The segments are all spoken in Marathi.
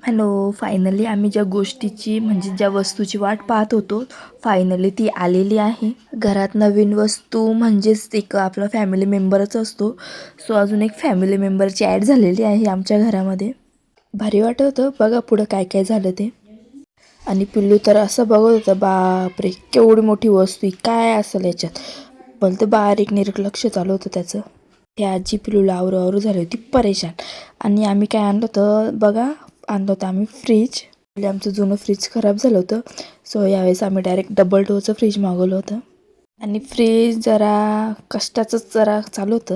हॅलो. फायनली आम्ही ज्या गोष्टीची म्हणजे ज्या वस्तूची वाट पाहत होतो, फायनली ती आलेली आहे. घरात नवीन वस्तू म्हणजेच एक आपला फॅमिली मेंबरच असतो. सो अजून एक फॅमिली मेंबरची ॲड झालेली आहे आमच्या घरामध्ये. भारी वाटत होतं. बघा पुढं काय काय झालं ते. आणि पिल्लू तर असं बघत होतं, बापरे केवढी मोठी वस्तू काय असेल याच्यात. भलतं बारीक निरीक लक्ष चालू होतं त्याचं. त्या आजी पिल्लूला आवरू झाली होती परेशान. आणि आम्ही काय आणलं होतं बघा, आणलं होतं आम्ही फ्रीज. आमचं जुनं फ्रीज खराब झालं होतं. सो यावेळेस आम्ही डायरेक्ट डबल डोअरचं फ्रीज मागवलं होतं. आणि फ्रीज जरा कष्टाचंच जरा चालू होतं.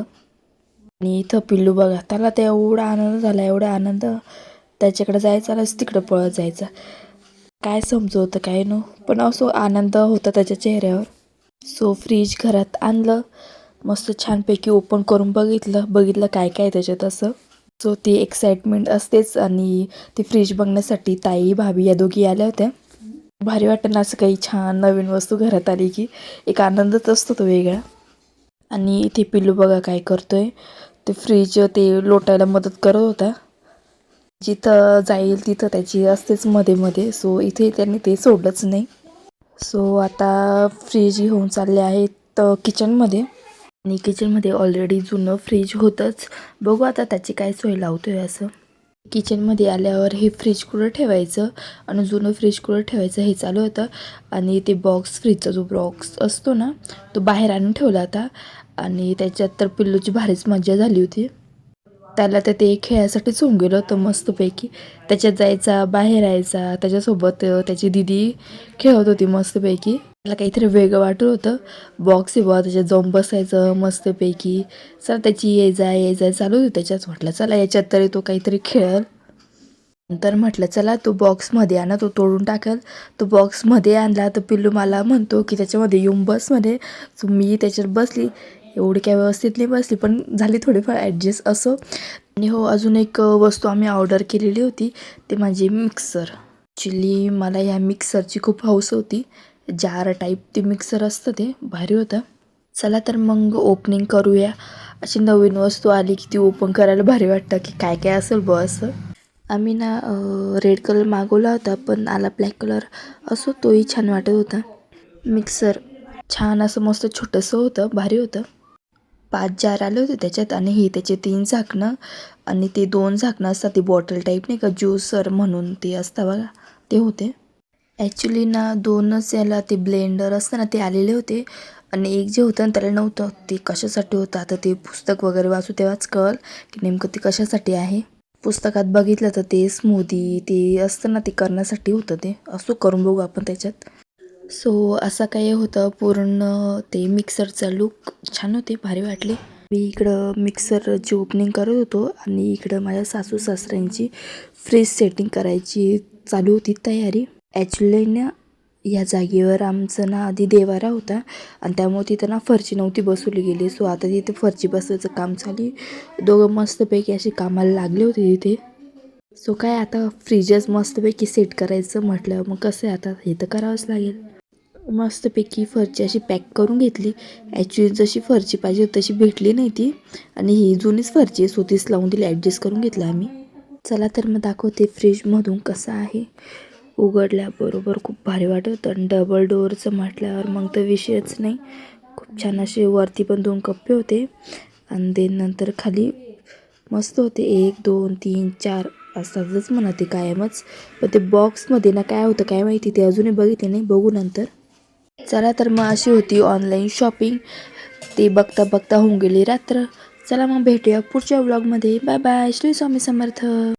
आणि इथं पिल्लू बघा, त्याला तर एवढा आनंद झाला, एवढा आनंद, त्याच्याकडे जायचा तिकडं पळत जायचा. काय समजवतं काय नो, पण असो आनंद होता त्याच्या चेहऱ्यावर. सो फ्रीज घरात आणलं, मस्त छानपैकी ओपन करून बघितलं काय काय त्याच्यात असं. सो ती एक्साइटमेंट असतेच. आणि ती फ्रीज बघण्यासाठी ताई भाभी या दोघी आल्या होत्या. भारी वाटतं ना असं काही छान नवीन वस्तू घरात आली की एक आनंदच असतो तो वेगळा. आणि इथे पिल्लू बघा काय करतोय, ते फ्रीज ते लोटायला मदत करत होता. जिथं जाईल तिथं त्याची असतेच मध्ये मध्ये. सो इथे त्यांनी ते सोडलंच नाही. सो आता फ्रीज घेऊन चालले आहेत किचनमध्ये. आणि किचनमध्ये ऑलरेडी जुनं फ्रीज होतंच. बघू आता त्याची काय सोय लावतोय असं. किचनमध्ये आल्यावर हे फ्रीज कुठं ठेवायचं आणि जुनं फ्रीज कुठं ठेवायचं हे चालू होतं. आणि ते बॉक्स, फ्रीजचा जो बॉक्स असतो ना, तो बाहेर आणून ठेवला होता. आणि त्याच्यात तर पिल्लूची भारीच मजा झाली होती. त्याला तर ते खेळासाठीच होऊन गेलं होतं मस्तपैकी. त्याच्यात जायचा, बाहेर यायचा, त्याच्यासोबत त्याची दीदी खेळत होती मस्तपैकी. त्याला काहीतरी वेगळं वाटत होतं. बॉक्स आहे बुवा, त्याच्यात जाऊन बसायचं मस्तपैकी. चला त्याची ये जा चालू होती त्याच्यात. म्हटलं चला याच्यात तरी तो काहीतरी खेळेल. नंतर म्हटलं चला तो बॉक्समध्ये आणा, तो तोडून टाकेल. तो बॉक्समध्ये आणला तर पिल्लू मला म्हणतो की त्याच्यामध्ये येऊन बसमध्ये. सो मी त्याच्यात बसली. एवढी काय व्यवस्थित नाही बसली, पण झाली थोडीफार ॲडजस्ट असं. आणि हो, अजून एक वस्तू आम्ही ऑर्डर केलेली होती, ते म्हणजे मिक्सर. ॲक्च्युली मला या मिक्सरची खूप हौस होती. जार टाईप ते मिक्सर असतं, ते भारी होतं. चला तर मग ओपनिंग करूया. अशी नवीन वस्तू आली की ती ओपन करायला भारी वाटतं की काय काय असेल बुवा असं. आम्ही ना रेड कलर मागवला होता, पण आला ब्लॅक कलर. असो तोही छान वाटत होता. मिक्सर छान असं मस्त छोटंसं होतं, भारी होतं. 5 जार आले होते त्याच्यात. आणि हे त्याचे 3 झाकणं आणि ते 2 झाकणं असतात, ती बॉटल टाईप नाही का, ज्यूसर म्हणून ते असतं बघा, ते होते. ॲक्च्युली ना 2च याला ते ब्लेंडर असतं ना ते आलेले होते. आणि एक जे होतं ना त्याला नव्हतं. ते कशासाठी होतं आता ते पुस्तक वगैरे वाचू तेव्हाच कळलं की नेमकं ते कशासाठी आहे. पुस्तकात बघितलं तर ते स्मूदी ते असतं ना, ते करण्यासाठी होतं ते. असं करून बघू आपण त्याच्यात. सो असं काही होतं पूर्ण ते मिक्सरचा लूक. छान होते, भारी वाटले. मी इकडं मिक्सरची ओपनिंग करत होतो आणि इकडं माझ्या सासू सासऱ्यांची फ्रीज सेटिंग करायची चालू होती तयारी. ॲक्च्युली ना या जागेवर आमचं ना आधी देवारा होता आणि त्यामुळे तिथं ना फरशी नव्हती बसवली गेली. सो आता तिथे फरशी बसवायचं काम चालू आहे. दोघं मस्तपैकी असे कामाला लागले होते तिथे. सो काय आता फ्रीजच मस्तपैकी सेट करायचं म्हटलं, मग कसं आहे आता हे तर करावंच लागेल. मस्तपैकी फरशी अशी पॅक करून घेतली. ॲक्च्युली जशी फरशी पाहिजे तशी भेटली नाही ती. आणि ही जुनीच फरशी सो तीच लावून दिली, ॲडजस्ट करून घेतलं आम्ही. चला तर मग दाखवते फ्रीजमधून कसं आहे. उघडल्याबरोबर खूप भारी वाटत होतं. आणि डबल डोअरचं म्हटल्यावर मग तर विषयच नाही. खूप छान असे वरती पण 2 कप्पे होते आणि ते नंतर खाली मस्त होते. 1 2 3 4 असतातच म्हणा ते कायमच. पण ते बॉक्समध्ये ना काय होतं काय माहिती, ते अजूनही बघितले नाही, बघू नंतर. चला तर मग अशी होती ऑनलाईन शॉपिंग. ते बघता बघता होऊन गेली रात्र. चला मग भेटूया पुढच्या व्लॉगमध्ये. Bye bye. श्री स्वामी समर्थ.